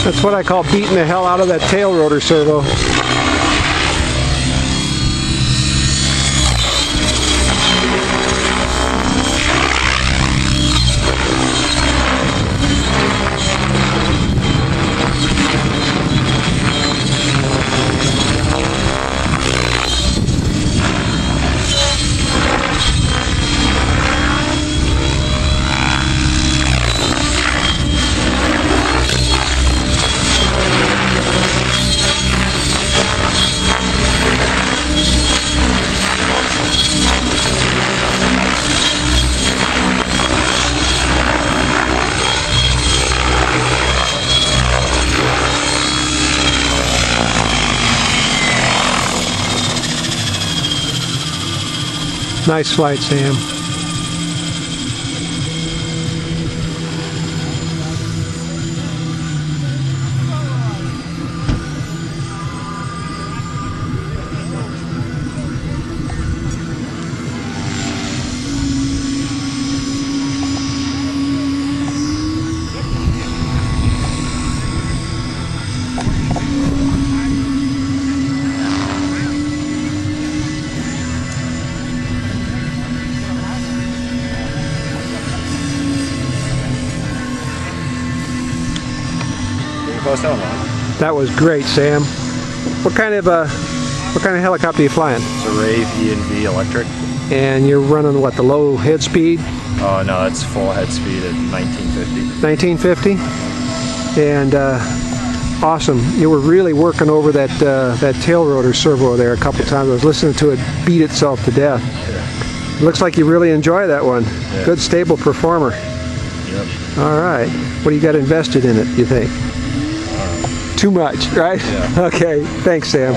That's what I call beating the hell out of that tail rotor servo. Nice flight, Sam. That was great, Sam. What kind of helicopter are you flying? It's a Rave E&V electric. And you're running what, the low head speed? Oh no, it's full head speed at 1950. 1950? And awesome. You were really working over that tail rotor servo there a couple times. I was listening to it beat itself to death. Yeah. Looks like you really enjoy that one. Yeah. Good stable performer. Yep. All right. What do you got invested in it, you think? Too much, right? Yeah. Okay. Thanks, Sam.